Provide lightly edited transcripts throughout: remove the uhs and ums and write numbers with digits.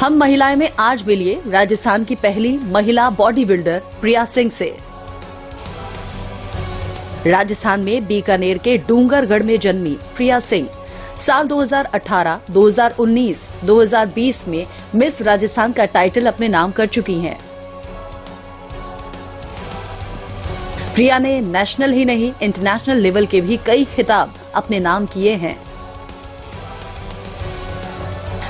हम महिलाएं में आज मिलिए राजस्थान की पहली महिला बॉडी बिल्डर प्रिया सिंह से। राजस्थान में बीकानेर के डूंगरगढ़ में जन्मी प्रिया सिंह साल 2018, 2019, 2020 में मिस राजस्थान का टाइटल अपने नाम कर चुकी हैं। प्रिया ने नेशनल ही नहीं इंटरनेशनल लेवल के भी कई खिताब अपने नाम किए हैं।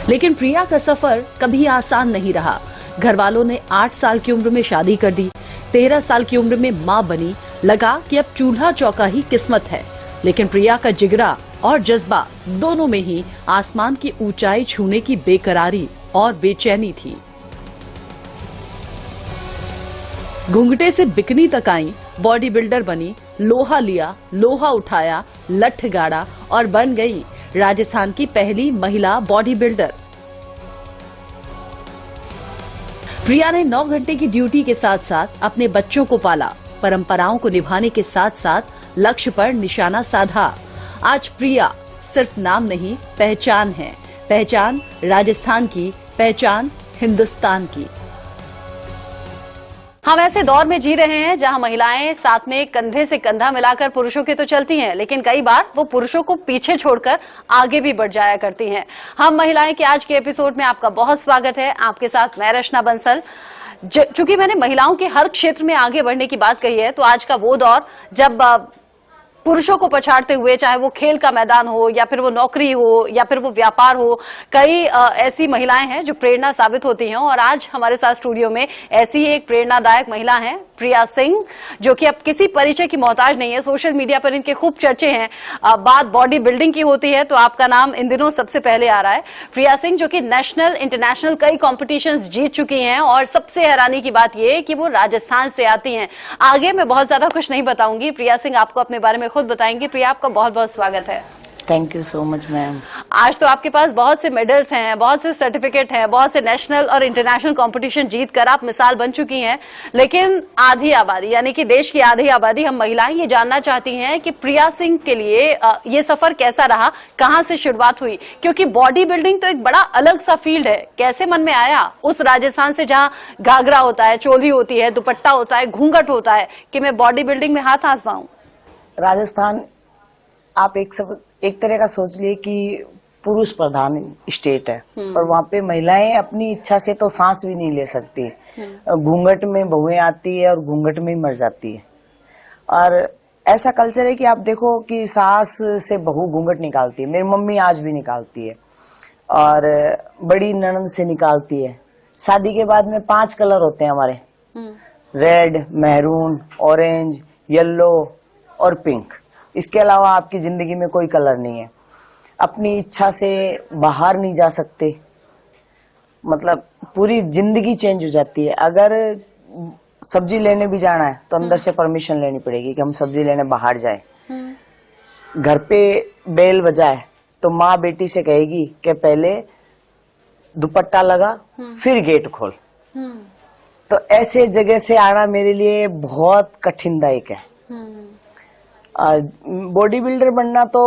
लेकिन प्रिया का सफर कभी आसान नहीं रहा। घर वालों ने 8 साल की उम्र में शादी कर दी। 13 साल की उम्र में मां बनी। लगा कि अब चूल्हा चौका ही किस्मत है। लेकिन प्रिया का जिगरा और जज्बा दोनों में ही आसमान की ऊंचाई छूने की बेकरारी और बेचैनी थी। घूंघटे से बिकनी तक आई, बॉडी बिल्डर बनी, लोहा लिया, लोहा उठाया, लठ गाड़ा और बन गई राजस्थान की पहली महिला बॉडी बिल्डर। प्रिया ने 9 घंटे की ड्यूटी के साथ साथ अपने बच्चों को पाला, परंपराओं को निभाने के साथ साथ लक्ष्य पर निशाना साधा। आज प्रिया सिर्फ नाम नहीं, पहचान है। पहचान राजस्थान की, पहचान हिंदुस्तान की। हम ऐसे दौर में जी रहे हैं जहां महिलाएं साथ में कंधे से कंधा मिलाकर पुरुषों के तो चलती हैं, लेकिन कई बार वो पुरुषों को पीछे छोड़कर आगे भी बढ़ जाया करती हैं। हम महिलाएं के आज के एपिसोड में आपका बहुत स्वागत है। आपके साथ मैं रचना बंसल। चूंकि मैंने महिलाओं के हर क्षेत्र में आगे बढ़ने की बात कही है, तो आज का वो दौर जब पुरुषों को पछाड़ते हुए, चाहे वो खेल का मैदान हो या फिर वो नौकरी हो या फिर वो व्यापार हो, कई ऐसी महिलाएं हैं जो प्रेरणा साबित होती हैं। और आज हमारे साथ स्टूडियो में ऐसी ही एक प्रेरणादायक महिला हैं, प्रिया सिंह, जो कि अब किसी परिचय की मोहताज नहीं है। सोशल मीडिया पर इनके खूब चर्चे हैं। बात बॉडी बिल्डिंग की होती है तो आपका नाम इन दिनों सबसे पहले आ रहा है। प्रिया सिंह, जो कि नेशनल इंटरनेशनल कई कॉम्पिटिशन्स जीत चुकी हैं। और सबसे हैरानी की बात यह कि वो राजस्थान से आती हैं। आगे मैं बहुत ज्यादा कुछ नहीं बताऊंगी, प्रिया सिंह आपको अपने बारे में खुद बताएंगी। प्रिया, आपका बहुत बहुत स्वागत है। Thank you so much ma'am. आज तो आपके पास बहुत से मेडल्स हैं, बहुत से सर्टिफिकेट हैं, बहुत से नेशनल और इंटरनेशनल कंपटीशन जीतकर आप मिसाल बन चुकी हैं। लेकिन आधी आबादी, यानी कि देश की आधी आबादी, हम महिलाएं ये जानना चाहती हैं कि प्रिया सिंह के लिए ये सफर कैसा रहा, कहां से शुरुआत हुई? क्योंकि बॉडी बिल्डिंग तो एक बड़ा अलग सा फील्ड है। कैसे मन में आया उस राजस्थान से जहां घाघरा होता है, चोली होती है, दुपट्टा होता है, घूंघट होता है, कि मैं बॉडी बिल्डिंग में हाथ आजमाऊं? राजस्थान आप एक तरह का सोच लिए कि पुरुष प्रधान स्टेट है और वहाँ पे महिलाएं अपनी इच्छा से तो सांस भी नहीं ले सकती। घूंघट में बहुएं आती है और घूंघट में ही मर जाती है। और ऐसा कल्चर है कि आप देखो कि सास से बहू घूंघट निकालती है। मेरी मम्मी आज भी निकालती है और बड़ी ननद से निकालती है। शादी के बाद में 5 कलर होते हैं हमारे, रेड, मैरून, ऑरेंज, येलो और पिंक। इसके अलावा आपकी जिंदगी में कोई कलर नहीं है। अपनी इच्छा से बाहर नहीं जा सकते, मतलब पूरी जिंदगी चेंज हो जाती है। अगर सब्जी लेने भी जाना है तो अंदर से परमिशन लेनी पड़ेगी कि हम सब्जी लेने बाहर जाए। घर पे बेल बजाए तो माँ बेटी से कहेगी कि पहले दुपट्टा लगा फिर गेट खोल। तो ऐसे जगह से आना मेरे लिए बहुत कठिनदायक है। बॉडी बिल्डर बनना तो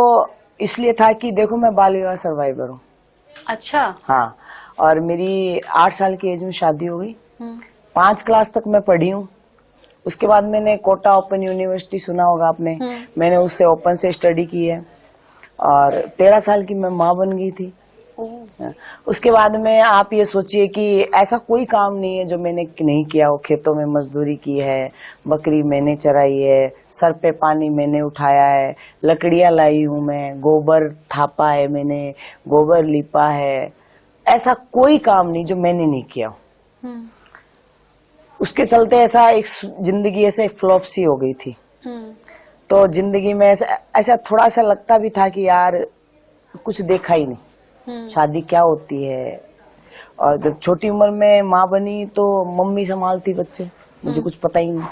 इसलिए था कि देखो मैं बाल विवाह सर्वाइवर हूँ। अच्छा। हाँ, और मेरी 8 साल की एज में शादी हो गई। 5 क्लास तक मैं पढ़ी हूँ। उसके बाद मैंने कोटा ओपन यूनिवर्सिटी, सुना होगा आपने, मैंने उससे ओपन से स्टडी की है। और 13 साल की मैं माँ बन गई थी। उसके बाद में आप ये सोचिए कि ऐसा कोई काम नहीं है जो मैंने नहीं किया हो। खेतों में मजदूरी की है, बकरी मैंने चराई है, सर पे पानी मैंने उठाया है, लकड़ियां लाई हूं मैं, गोबर थापा है मैंने, गोबर लिपा है। ऐसा कोई काम नहीं जो मैंने नहीं किया हो। उसके चलते ऐसा एक जिंदगी ऐसे फ्लॉप सी हो गई थी। तो जिंदगी में ऐसा थोड़ा सा लगता भी था कि यार कुछ देखा ही नहीं, शादी क्या होती है। और जब छोटी उम्र में माँ बनी तो मम्मी संभालती बच्चे, मुझे कुछ पता ही नहीं।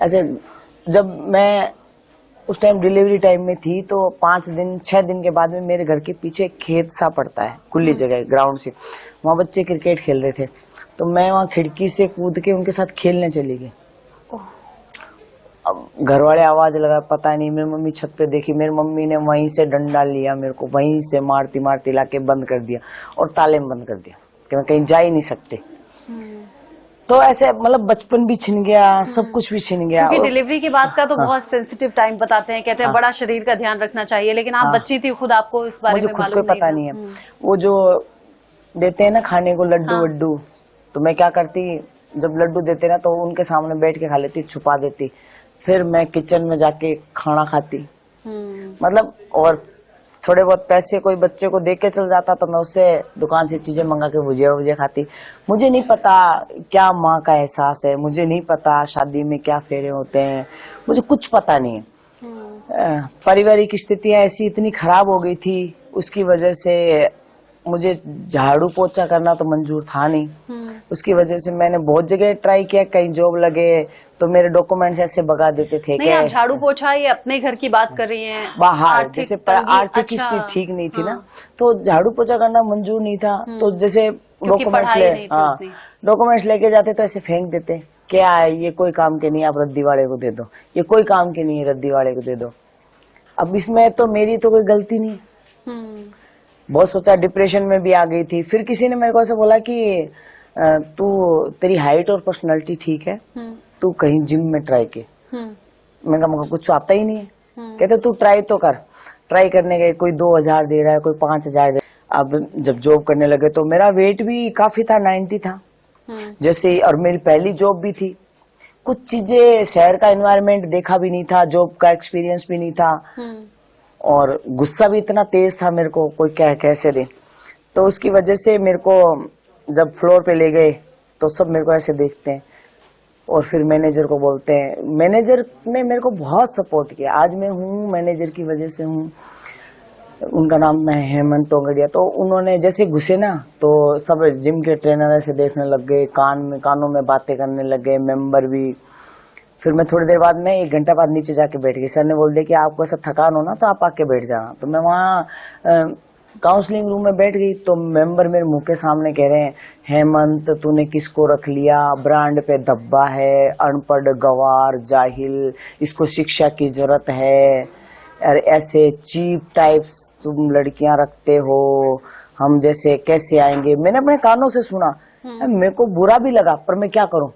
ऐसे जब मैं उस टाइम डिलीवरी टाइम में थी तो 6 दिन के बाद में मेरे घर के पीछे खेत सा पड़ता है, खुली जगह, ग्राउंड से। वहाँ बच्चे क्रिकेट खेल रहे थे तो मैं वहाँ खिड़की से कूद के उनके साथ खेलने चली गई। अब घर वाले आवाज लगा, पता नहीं। मेरी मम्मी छत पे देखी, मेरी मम्मी ने वहीं से डंडा लिया, मेरे को वहीं से मारती मारती लाके बंद कर दिया और ताले में बंद कर दिया। कि मैं कहीं जा ही नहीं सकती। तो ऐसे मतलब बचपन भी छिन गया, सब कुछ भी छिन गया। क्योंकि और डिलीवरी के बाद का तो बहुत सेंसिटिव टाइम बताते हैं, कहते हैं बड़ा शरीर का ध्यान रखना चाहिए, लेकिन आप बच्ची थी खुद, आपको इस बारे मुझे में खुद को मालूम पता नहीं है। वो जो देते हैं ना खाने को लड्डू वड्डू, तो मैं क्या करती, जब लड्डू देते ना तो उनके सामने बैठ के खा लेती, छुपा देती, फिर मैं किचन में जाके खाना खाती। मतलब और थोड़े बहुत पैसे कोई बच्चे को दे के चल जाता तो मैं उससे दुकान से चीजें मंगा के भुजिया वुजिया खाती। मुझे नहीं पता क्या माँ का एहसास है, मुझे नहीं पता शादी में क्या फेरे होते हैं, मुझे कुछ पता नहीं है। पारिवारिक स्थितियां ऐसी इतनी खराब हो गई थी, उसकी वजह से मुझे झाड़ू पोछा करना तो मंजूर था नहीं। उसकी वजह से मैंने बहुत जगह ट्राई किया, कहीं जॉब लगे तो मेरे डॉक्यूमेंट्स ऐसे भगा देते थे। नहीं, आप झाड़ू पोछा ये अपने घर की बात कर रही हैं, बाहर जैसे आर्थिक स्थिति ठीक नहीं थी ना, तो झाड़ू पोछा करना मंजूर नहीं था। तो जैसे डॉक्यूमेंट्स लेके जाते तो ऐसे फेंक देते, क्या है ये कोई काम के नहीं, आप रद्दी वाले को दे दो, ये कोई काम के नहीं है, रद्दी वाले को दे दो। अब इसमें तो मेरी तो कोई गलती नहीं। बहुत सोचा, डिप्रेशन में भी आ गई थी। फिर किसी ने मेरे को ऐसा बोला कि तू, तेरी हाइट और पर्सनालिटी ठीक है, तू कहीं जिम में ट्राई के। मैंने कहा कुछ आता ही नहीं है। कहते तू ट्राई तो कर। ट्राई करने गए, कोई 2000 दे रहा है, कोई 5000 दे रहा है। अब जब जॉब करने लगे तो मेरा वेट भी काफी था, 90 था जैसे, और मेरी पहली जॉब भी थी। कुछ चीजें, शहर का एनवायरनमेंट देखा भी नहीं था, जॉब का एक्सपीरियंस भी नहीं था, और गुस्सा भी इतना तेज था मेरे को, कोई कैसे दे। तो उसकी वजह से मेरे को जब फ्लोर पे ले गए तो सब मेरे को ऐसे देखते हैं, और फिर मैनेजर को बोलते हैं। मैनेजर ने मेरे को बहुत सपोर्ट किया, आज मैं हूँ मैनेजर की वजह से हूँ। उनका नाम है हेमंत टोंगड़िया। तो उन्होंने जैसे घुसे ना तो सब जिम के ट्रेनर ऐसे देखने लग गए, कानों में बातें करने लग गए, मेंबर भी। फिर मैं थोड़ी देर बाद में 1 घंटा बाद नीचे जाके बैठ गई। सर ने बोल दिया कि आपको ऐसा थकान हो ना तो आप आके बैठ जाना। तो मैं वहाँ काउंसलिंग रूम में बैठ गई तो मेंबर मेरे मुंह के सामने कह रहे हैं, हेमंत तूने किसको रख लिया, ब्रांड पे धब्बा है, अनपढ़ गवार जाहिल, इसको शिक्षा की जरूरत है, और ऐसे चीप टाइप्स तुम लड़कियां रखते हो, हम जैसे कैसे आएंगे। मैंने अपने कानों से सुना, मेरे को बुरा भी लगा, पर मैं क्या करूं,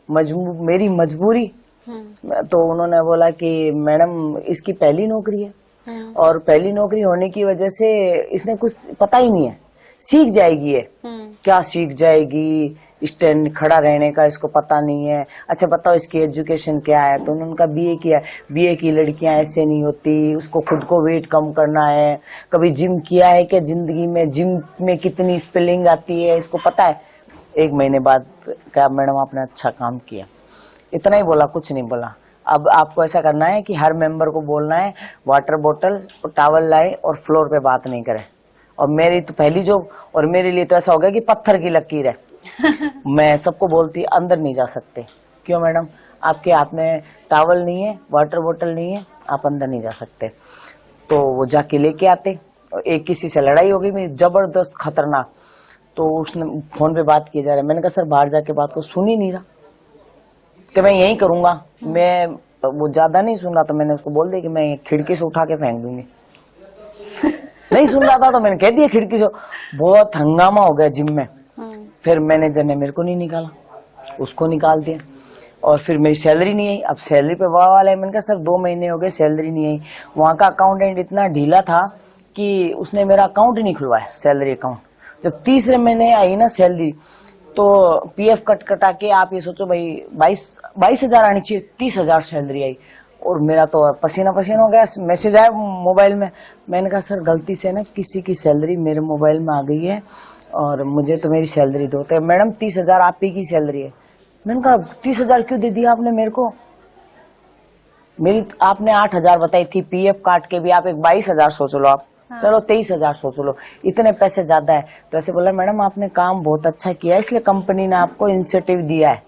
मेरी मजबूरी। तो उन्होंने बोला कि मैडम इसकी पहली नौकरी है, और पहली नौकरी होने की वजह से इसने कुछ पता ही नहीं है, सीख जाएगी ये। क्या सीख जाएगी, स्टैंड खड़ा रहने का इसको पता नहीं है। अच्छा बताओ इसकी एजुकेशन क्या है, तो उन्होंने कहा बीए किया है। बीए की लड़कियां ऐसे नहीं होती, उसको खुद को वेट कम करना है। कभी जिम किया है क्या जिंदगी में, जिम में कितनी स्पेलिंग आती है इसको पता है। 1 महीने बाद कहा मैडम आपने अच्छा काम किया, इतना ही बोला, कुछ नहीं बोला। अब आपको ऐसा करना है कि हर मेंबर को बोलना है वाटर बोतल और टॉवल लाए और फ्लोर पे बात नहीं करे। और मेरी तो पहली जॉब, और मेरे लिए तो ऐसा हो गया कि पत्थर की लकीर है। मैं सबको बोलती अंदर नहीं जा सकते। क्यों मैडम, आपके हाथ में टॉवल नहीं है, वाटर बोतल नहीं है, आप अंदर नहीं जा सकते। तो वो जाके लेके आते, और एक किसी से लड़ाई हो गई मेरी जबरदस्त खतरनाक। तो उसने फोन पे बात की जा रहा है। मैंने कहा सर बाहर जाके बात को सुन ही नहीं रहा कि मैं यही करूंगा। मैं वो ज्यादा नहीं सुन रहा, तो मैंने उसको बोल दिया कि मैं खिड़की से उठा के फेंक दूंगी। नहीं सुन रहा था तो मैंने कह दिया खिड़की से। बहुत हंगामा हो गया जिम में। फिर मैनेजर ने मेरे को नहीं निकाला, उसको निकाल दिया, और फिर मेरी सैलरी नहीं आई। अब सैलरी पे बवाल है। मैंने कहा सर 2 महीने हो गए सैलरी नहीं आई। वहां का अकाउंटेंट इतना ढीला था कि उसने मेरा अकाउंट नहीं खुलवाया, सैलरी अकाउंट। जब 30 महीने आई ना सैलरी, तो पीएफ कट कटा के आप ये सोचो भाई 22,000 आनी चाहिए, 30,000 सैलरी आई। और मेरा तो पसीना पसीना हो गया। मैसेज आया मोबाइल में। मैंने कहा सर गलती से ना किसी की सैलरी मेरे मोबाइल में आ गई है, और मुझे तो मेरी सैलरी दो। तो मैडम 30,000 आप ही की सैलरी है। मैंने कहा 30,000 क्यों दे दिया आपने मेरे को, मेरी आपने 8,000 बताई थी, पीएफ काट के भी आप एक 22,000 सोच लो, आप चलो 23,000 सोच लो, इतने पैसे ज्यादा है। तो ऐसे बोला मैडम आपने काम बहुत अच्छा किया इसलिए कंपनी ने आपको इंसेंटिव दिया है।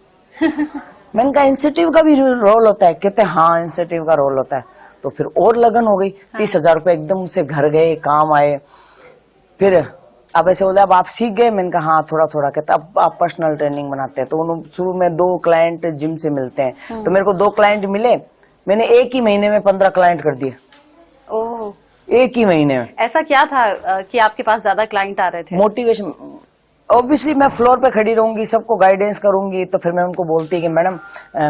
मैंने कहा इंसेंटिव का भी रोल होता है? कहते हाँ इंसेंटिव का रोल होता है। तो फिर और लगन हो गई। 30,000 रुपए एकदम से घर गए, काम आए। फिर अब ऐसे बोला अब आप सीख गए? मैंने कहा हाँ थोड़ा थोड़ा। कहता अब आप पर्सनल ट्रेनिंग बनाते हैं। तो शुरू में 2 क्लाइंट जिम से मिलते हैं, तो मेरे को 2 क्लाइंट मिले। मैंने 1 ही महीने में 15 क्लाइंट कर दिए। ओह, 1 ही महीने में। ऐसा क्या था कि आपके पास ज्यादा क्लाइंट आ रहे थे? मोटिवेशन, ऑब्वियसली मैं फ्लोर पे खड़ी रहूंगी, सबको गाइडेंस करूंगी, तो फिर मैं उनको बोलती कि मैडम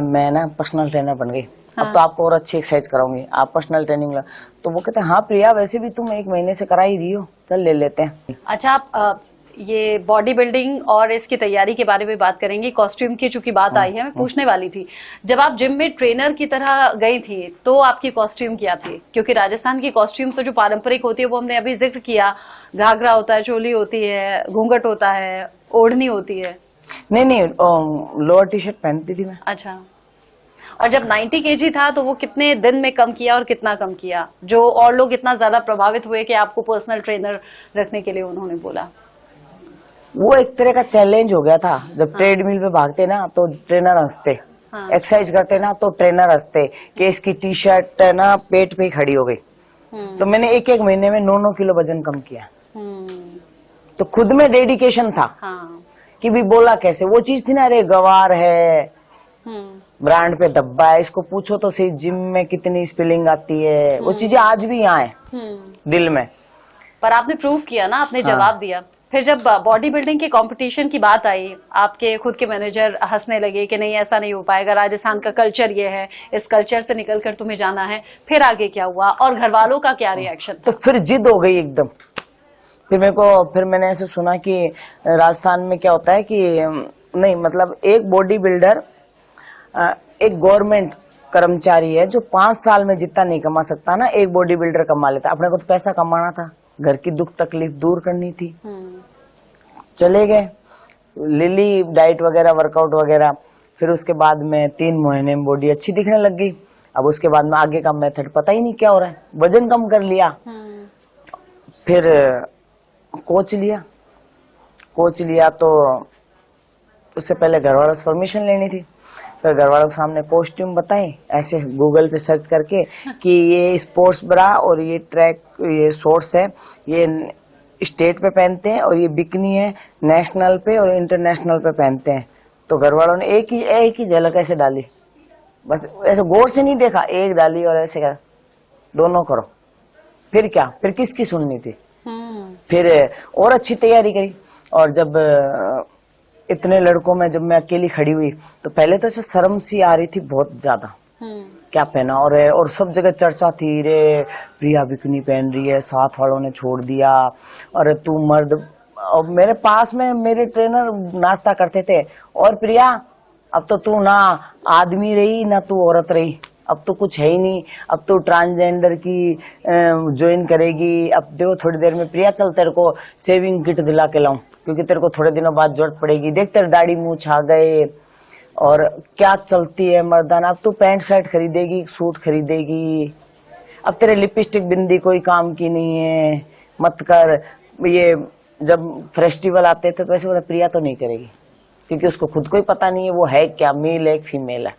मैं ना पर्सनल ट्रेनर बन गई, अब तो आपको और अच्छी एक्सरसाइज कराऊंगी, आप पर्सनल ट्रेनिंग ला। तो वो कहते हैं हाँ प्रिया, वैसे भी तुम 1 महीने से करा ही रही हो, चल ले लेते हैं। अच्छा, आप ये बॉडी बिल्डिंग और इसकी तैयारी के बारे में बात करेंगे। कॉस्ट्यूम की चूंकि बात आई है, मैं पूछने वाली थी, जब आप जिम में ट्रेनर की तरह गई थी तो आपकी कॉस्ट्यूम क्या थी? क्योंकि राजस्थान की कॉस्ट्यूम तो जो पारंपरिक होती है वो हमने अभी जिक्र किया, घाघरा होता है, चोली होती है, घूंघट होता है, ओढ़नी होती है। नहीं, लोअर टी शर्ट पहनती थी मैं। अच्छा, और जब 90 kg था तो वो कितने दिन में कम किया और कितना कम किया, जो और लोग इतना ज्यादा प्रभावित हुए कि आपको पर्सनल ट्रेनर रखने के लिए उन्होंने बोला? वो एक तरह का चैलेंज हो गया था। जब ट्रेडमिल पे भागते ना तो ट्रेनर हंसते, एक्सरसाइज करते ना तो ट्रेनर हंसते कि इसकी टी शर्ट ना पेट पे ही खड़ी हो गई। तो मैंने 1 महीने में 9 किलो वजन कम किया। तो खुद में डेडिकेशन था। हाँ। कि भी बोला कैसे, वो चीज थी ना, अरे गवार है, ब्रांड पे धब्बा है, इसको पूछो तो सही जिम में कितनी स्पेलिंग आती है। वो चीजें आज भी यहाँ है दिल में। पर आपने प्रूव किया ना, आपने जवाब दिया। फिर जब बॉडी बिल्डिंग के कंपटीशन की बात आई, आपके खुद के मैनेजर हंसने लगे कि नहीं ऐसा नहीं हो पाएगा, राजस्थान का कल्चर ये है, इस कल्चर से निकलकर तुम्हें जाना है। फिर आगे क्या हुआ और घर वालों का क्या रिएक्शन? तो फिर जिद हो गई एकदम। फिर मैंने ऐसे सुना कि राजस्थान में क्या होता है कि नहीं, मतलब एक बॉडी बिल्डर एक गवर्नमेंट कर्मचारी है जो 5 साल में जितना नहीं कमा सकता ना, एक बॉडी बिल्डर कमा लेता। अपने को तो पैसा कमाना था, घर की दुख तकलीफ दूर करनी थी। चले गए, लिली डाइट वगैरह, वर्कआउट वगैरह। फिर उसके बाद में 3 महीने में बॉडी अच्छी दिखने लग गई। अब उसके बाद में आगे का मेथड पता ही नहीं क्या हो रहा है, वजन कम कर लिया। फिर कोच लिया तो उससे पहले घर वालों से परमिशन लेनी थी। फिर घर वालों के सामने कॉस्ट्यूम बताए, ऐसे गूगल पे सर्च करके कि ये स्पोर्ट्स ब्रा और ये ट्रैक, ये शॉर्ट्स है, ये स्टेट पे पहनते हैं और ये बिकनी है नेशनल पे और इंटरनेशनल पे पहनते हैं। तो घर वालों ने एक ही झलक ऐसे डाली, बस ऐसे गौर से नहीं देखा, एक डाली और ऐसे कहा दोनों करो। फिर क्या, फिर किसकी सुननी थी? फिर और अच्छी तैयारी करी। और जब इतने लड़कों में जब मैं अकेली खड़ी हुई तो पहले तो ऐसे शर्म सी आ रही थी बहुत ज्यादा, क्या पहना। और सब जगह चर्चा थी, रे प्रिया बिकनी पहन रही है, साथ वालों ने छोड़ दिया, और तू मर्द। और मेरे पास में मेरे ट्रेनर नाश्ता करते थे, और प्रिया अब तो तू ना आदमी रही ना तू औरत रही, अब तो कुछ है ही नहीं, अब तो ट्रांसजेंडर की ज्वाइन करेगी। अब देखो थोड़ी देर में प्रिया चल तेरे को सेविंग किट दिला के लाऊं, क्योंकि तेरे को थोड़े दिनों बाद जरूरत पड़ेगी, देख तेरे दाढ़ी मूंछ आ गए। और क्या चलती है मर्दाना, अब तू पैंट शर्ट खरीदेगी, सूट खरीदेगी, अब तेरे लिपस्टिक बिंदी कोई काम की नहीं है, मत कर। ये जब फेस्टिवल आते थे तो वैसे बोला प्रिया तो नहीं करेगी, क्योंकि उसको खुद को ही पता नहीं है वो है क्या, मेल है फीमेल है।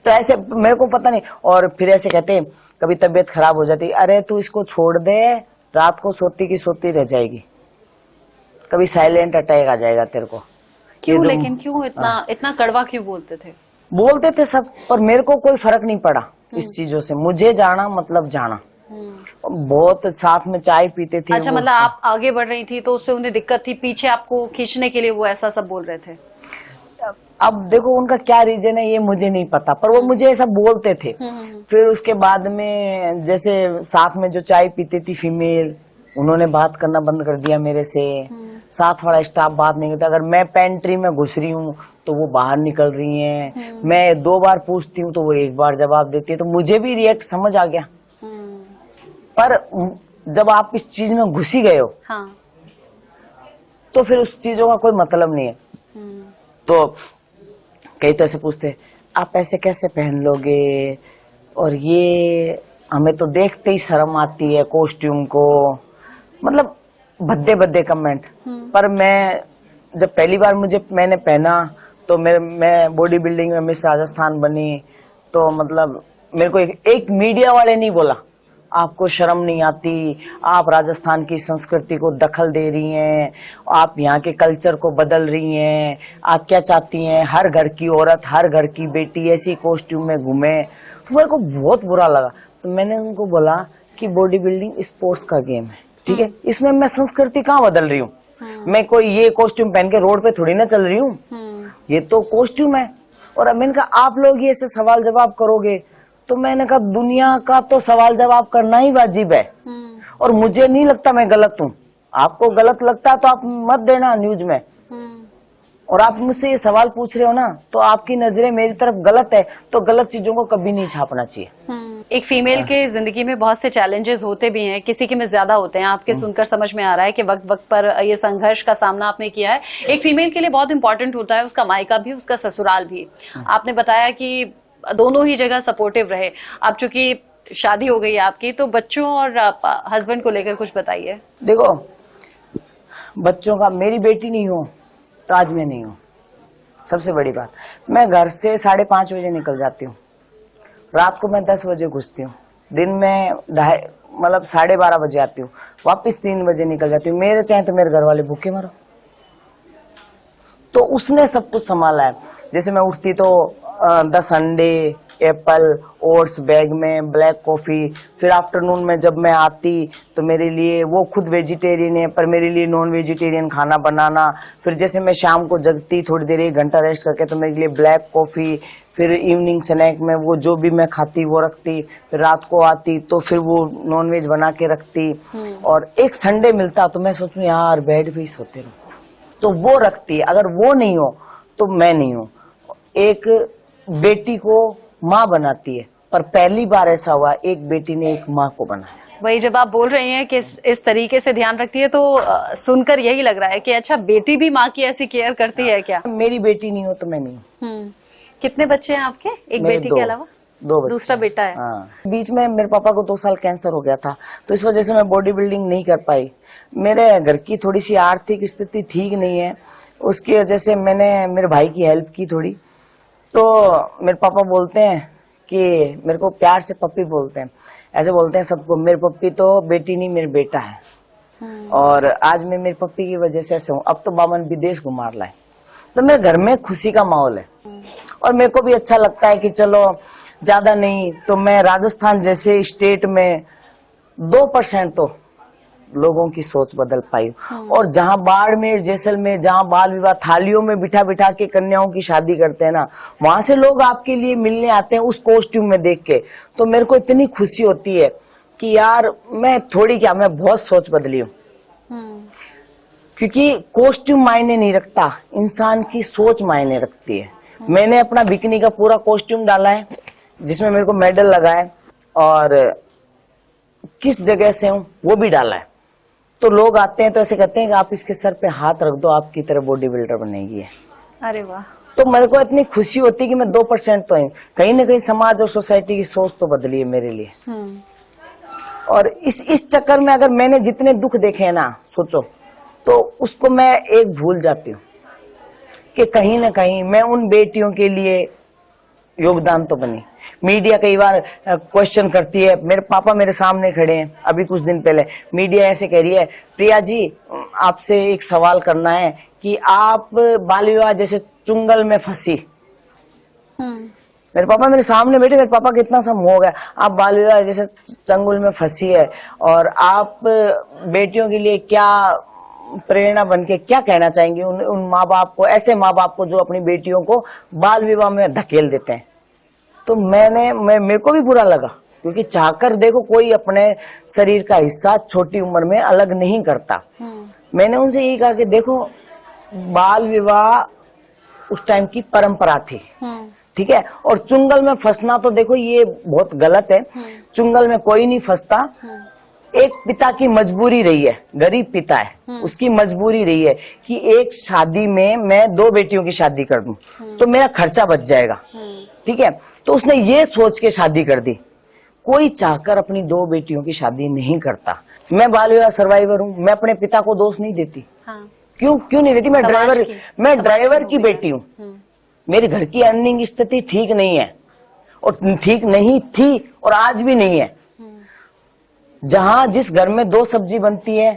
तो ऐसे मेरे को पता नहीं। और फिर ऐसे कहते कभी तबीयत खराब हो जाती, अरे तू इसको छोड़ दे, रात को सोती की सोती रह जाएगी, कभी साइलेंट अटैक आ जाएगा तेरे को। क्यों? लेकिन क्यों इतना कड़वा क्यों बोलते थे? बोलते थे सब, पर मेरे को कोई फर्क नहीं पड़ा इस चीजों से। मुझे जाना मतलब जाना। बहुत साथ में चाय पीते थे। अच्छा, मतलब आप आगे बढ़ रही थी तो उससे उन्हें दिक्कत थी, पीछे आपको खींचने के लिए वो ऐसा सब बोल रहे थे? अब देखो उनका क्या रीजन है ये मुझे नहीं पता, पर वो मुझे ऐसा बोलते थे। फिर उसके बाद में जैसे साथ में जो चाय पीती थी फीमेल, उन्होंने बात करना बंद कर दिया मेरे से। साथ वाला स्टाफ बात नहीं करता। अगर मैं पेंट्री में घुस रही हूँ तो वो बाहर निकल रही हैं। मैं 2 बार पूछती हूँ तो वो 1 बार जवाब देती है। तो मुझे भी रिएक्ट समझ आ गया। पर जब आप इस चीज में घुस ही गए हो, हाँ, तो फिर उस चीजों का कोई मतलब नहीं है। तो कई तो ऐसे पूछते आप ऐसे कैसे पहन लोगे, और ये हमें तो देखते ही शर्म आती है कॉस्ट्यूम को, मतलब भद्दे कमेंट। पर मैं जब पहली बार मैंने पहना तो मैं बॉडी बिल्डिंग में मिस राजस्थान बनी, तो मतलब मेरे को एक मीडिया वाले नहीं बोला आपको शर्म नहीं आती, आप राजस्थान की संस्कृति को दखल दे रही हैं, आप यहाँ के कल्चर को बदल रही हैं, आप क्या चाहती हैं हर घर की औरत, हर घर की बेटी ऐसी कॉस्ट्यूम में घूमे। तो मेरे को बहुत बुरा लगा। तो मैंने उनको बोला कि बॉडी बिल्डिंग स्पोर्ट्स का गेम है, ठीक है, इसमें मैं संस्कृति कहाँ बदल रही हूँ। मैं कोई ये कॉस्ट्यूम पहन के रोड पे थोड़ी ना चल रही हूँ, ये तो कॉस्ट्यूम है। और अब मैंने कहा आप लोग ये ऐसे सवाल जवाब करोगे, तो मैंने कहा दुनिया का तो सवाल जवाब करना ही वाजिब है, और मुझे नहीं लगता मैं गलत हूँ। आपको गलत लगता है तो आप मत देना न्यूज में, और आप मुझसे ये सवाल पूछ रहे हो ना, तो आपकी नजरें मेरी तरफ गलत है, तो गलत चीजों को कभी नहीं छापना चाहिए। एक फीमेल के जिंदगी में बहुत से चैलेंजेस होते भी हैं, किसी के में ज्यादा होते हैं। आपके सुनकर समझ में आ रहा है कि वक्त वक्त पर ये संघर्ष का सामना आपने किया है। एक फीमेल के लिए बहुत इंपॉर्टेंट होता है उसका मायका भी, उसका ससुराल भी। आपने बताया कि दोनों ही जगह सपोर्टिव रहे। अब चूंकि शादी हो गई आपकी, तो बच्चों और हस्बैंड को लेकर कुछ बताइए। देखो, बच्चों का, मेरी बेटी नहीं हो तो आज मैं नहीं हूँ। सबसे बड़ी बात, मैं घर से 5:30 बजे निकल जाती हूँ, रात को मैं 10 बजे घुसती हूँ, दिन में 12:30 बजे आती हूँ, वापस 3 बजे निकल जाती हूँ। मेरे चाहे तो मेरे घर वाले भूखे मरो, तो उसने सब कुछ संभाला है। जैसे मैं उठती तो 10 अंडे, एप्पल, ओट्स बैग में, ब्लैक कॉफी, फिर आफ्टरनून में जब मैं आती तो मेरे लिए, वो खुद वेजिटेरियन है पर मेरे लिए नॉन वेजिटेरियन खाना बनाना। फिर जैसे मैं शाम को जगती थोड़ी देर 1 घंटा रेस्ट करके, तो मेरे लिए ब्लैक कॉफी, फिर इवनिंग स्नैक में वो जो भी मैं खाती वो रखती। फिर रात को आती तो फिर वो नॉन वेज बना के रखती। और एक संडे मिलता तो मैं सोचूं यार बेड पे ही सोते रहो, तो वो रखती। अगर वो नहीं हो तो मैं नहीं हूँ। एक बेटी को माँ बनाती है, पर पहली बार ऐसा हुआ एक बेटी ने एक माँ को बनाया। वही जब आप बोल रहे हैं कि इस तरीके से ध्यान रखती है, तो सुनकर यही लग रहा है कि अच्छा, बेटी भी माँ की ऐसी केयर करती है क्या? मेरी बेटी नहीं हो तो मैं नहीं हूँ। कितने बच्चे हैं आपके, एक बेटी के अलावा? 2 बच्चे। दूसरा बेटा है। हाँ। बीच में मेरे पापा को 2 साल कैंसर हो गया था, तो इस वजह से मैं बॉडी बिल्डिंग नहीं कर पाई। मेरे घर की थोड़ी सी आर्थिक स्थिति ठीक नहीं है, उसकी वजह से मैंने मेरे भाई की हेल्प की थोड़ी। तो मेरे पापा बोलते हैं कि मेरे को प्यार से पप्पी बोलते हैं, ऐसे बोलते हैं सबको, मेरे पप्पी तो बेटी नहीं मेरे बेटा है। और आज मैं मेरी पप्पी की वजह से ऐसे हूँ। अब तो बामन विदेश घुमा लाए, तो मेरे घर में खुशी का माहौल है, और मेरे को भी अच्छा लगता है कि चलो ज्यादा नहीं तो मैं राजस्थान जैसे स्टेट में 2% तो लोगों की सोच बदल पाई। और जहां बाड़मेर, जैसलमेर, जहां बाल विवाह थालियों में बिठा बिठा के कन्याओं की शादी करते हैं ना, वहां से लोग आपके लिए मिलने आते हैं उस कॉस्ट्यूम में देख के, तो मेरे को इतनी खुशी होती है कि यार मैं थोड़ी क्या, मैं बहुत सोच बदली हूँ। क्योंकि कॉस्ट्यूम मायने नहीं रखता, इंसान की सोच मायने रखती है। मैंने अपना बिकनी का पूरा कॉस्ट्यूम डाला है जिसमें मेरे को मेडल लगा है, और किस जगह से हूँ वो भी डाला है। तो लोग आते हैं तो ऐसे कहते हैं कि आप इसके सर पे हाथ रख दो, आपकी तरह बॉडी बिल्डर बनेगी है। अरे वाह। तो मेरे को इतनी खुशी होती है कि मैं 2% तो कहीं ना कहीं समाज और सोसाइटी की सोच तो बदली है मेरे लिए। और इस चक्कर में अगर मैंने जितने दुख देखे हैं ना, सोचो, तो उसको मैं एक भूल जाती हूँ कि कहीं ना कहीं मैं उन बेटियों के लिए योगदान तो बनी। मीडिया कई बार क्वेश्चन करती है, मेरे पापा मेरे सामने खड़े हैं अभी कुछ दिन पहले, मीडिया ऐसे कह रही है, प्रिया जी आपसे एक सवाल करना है कि आप बाल विवाह जैसे चुंगल में फंसी। मेरे पापा मेरे सामने बैठे, मेरे पापा कितना सा मुंह हो गया, आप बाल विवाह जैसे चंगुल में फंसी है, और आप बेटियों के लिए क्या प्रेरणा बन के क्या कहना चाहेंगे उन माँ बाप को, ऐसे माँ बाप को जो अपनी बेटियों को बाल विवाह में धकेल देते हैं। तो मेरे को भी बुरा लगा, क्योंकि चाहकर देखो कोई अपने शरीर का हिस्सा छोटी उम्र में अलग नहीं करता। मैंने उनसे यही कहा कि देखो, बाल विवाह उस टाइम की परंपरा थी, ठीक है, और चुंगल में फंसना तो देखो ये बहुत गलत है। चुंगल में कोई नहीं फंसता, एक पिता की मजबूरी रही है, गरीब पिता है, उसकी मजबूरी रही है कि एक शादी में मैं 2 बेटियों की शादी कर दूं तो मेरा खर्चा बच जाएगा, ठीक है, तो उसने ये सोच के शादी कर दी। कोई चाहकर अपनी 2 बेटियों की शादी नहीं करता। मैं बाल विवाह सर्वाइवर हूँ, मैं अपने पिता को दोष नहीं देती। हाँ। क्यों नहीं देती? मैं ड्राइवर की बेटी हूँ, मेरे घर की अर्निंग स्थिति ठीक नहीं है, और ठीक नहीं थी और आज भी नहीं है। जहां जिस घर में 2 सब्जी बनती है,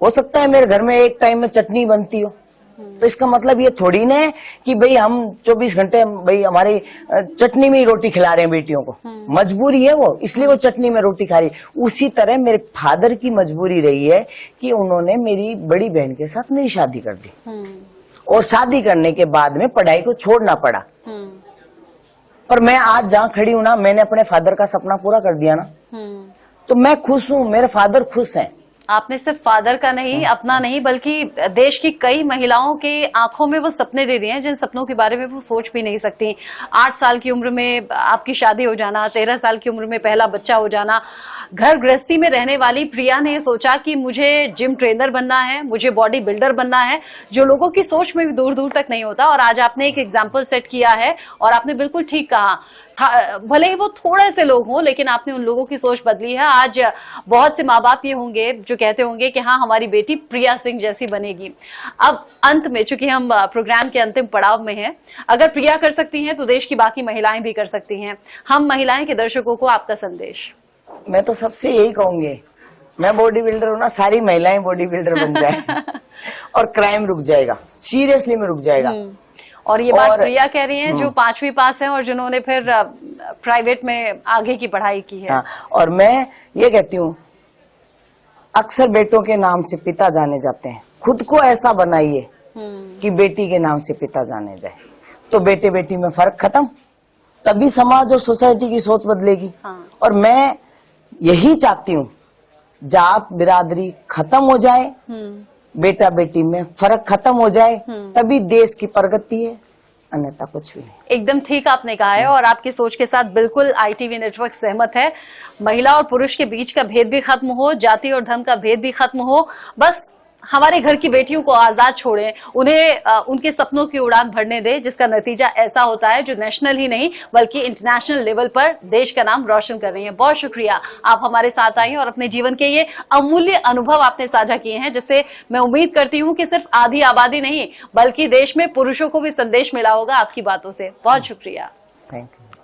हो सकता है मेरे घर में एक टाइम में चटनी बनती हो, तो इसका मतलब ये थोड़ी ना है कि भाई हम 24 घंटे भाई हमारी चटनी में ही रोटी खिला रहे हैं बेटियों को। मजबूरी है वो, इसलिए वो चटनी में रोटी खा रही है। उसी तरह मेरे फादर की मजबूरी रही है कि उन्होंने मेरी बड़ी बहन के साथ मेरी शादी कर दी, और शादी करने के बाद में पढ़ाई को छोड़ना पड़ा। पर मैं आज जहाँ खड़ी हूँ ना, मैंने अपने फादर का सपना पूरा कर दिया ना, तो मैं खुश हूँ, मेरे फादर खुश हैं। आपने सिर्फ फादर का नहीं, अपना नहीं, बल्कि देश की कई महिलाओं के आंखों में वो सपने दे दिए हैं जिन सपनों के बारे में वो सोच भी नहीं सकती। 8 साल की उम्र में आपकी शादी हो जाना, 13 साल की उम्र में पहला बच्चा हो जाना। घर गृहस्थी में रहने वाली प्रिया ने सोचा कि मुझे जिम ट्रेनर बनना है, मुझे बॉडी बिल्डर बनना है, जो लोगों की सोच में भी दूर दूर तक नहीं होता। और आज आपने एक एग्जाम्पल सेट किया है, और आपने बिल्कुल ठीक कहा, भले ही वो थोड़े से लोग हों, लेकिन आपने उन लोगों की सोच बदली है। आज बहुत से माँ बाप ये होंगे जो कहते होंगे कि हाँ, हमारी बेटी प्रिया सिंह जैसी बनेगी। अब अंत में, चूंकि हम प्रोग्राम के अंतिम पड़ाव में हैं, अगर प्रिया कर सकती हैं तो देश की बाकी महिलाएं भी कर सकती हैं। हम महिलाएं के दर्शकों को आपका संदेश। मैं तो सबसे यही कहूंगी, मैं बॉडी बिल्डर हूँ ना, सारी महिलाएं बॉडी बिल्डर बन जाए और क्राइम रुक जाएगा, सीरियसली में रुक जाएगा। और ये बात प्रिया कह रही हैं जो 5वीं पास हैं और जिन्होंने फिर प्राइवेट में आगे की पढ़ाई की है। हाँ, और मैं ये कहती हूँ, अक्सर बेटों के नाम से पिता जाने जाते हैं, खुद को ऐसा बनाइए कि बेटी के नाम से पिता जाने जाए, तो बेटे बेटी में फर्क खत्म, तभी समाज और सोसाइटी की सोच बदलेगी। हाँ। और मैं यही चाहती हूँ, जात बिरादरी खत्म हो जाए, बेटा बेटी में फर्क खत्म हो जाए, तभी देश की प्रगति है, अन्यथा कुछ भी नहीं। एकदम ठीक आपने कहा है, और आपकी सोच के साथ बिल्कुल ITV नेटवर्क सहमत है। महिला और पुरुष के बीच का भेद भी खत्म हो, जाति और धर्म का भेद भी खत्म हो, बस हमारे घर की बेटियों को आजाद छोड़ें, उन्हें उनके सपनों की उड़ान भरने दें, जिसका नतीजा ऐसा होता है जो नेशनल ही नहीं बल्कि इंटरनेशनल लेवल पर देश का नाम रोशन कर रही हैं। बहुत शुक्रिया, आप हमारे साथ आई और अपने जीवन के ये अमूल्य अनुभव आपने साझा किए हैं, जिससे मैं उम्मीद करती हूँ कि सिर्फ आधी आबादी नहीं बल्कि देश में पुरुषों को भी संदेश मिला होगा आपकी बातों से। बहुत शुक्रिया। Thank you.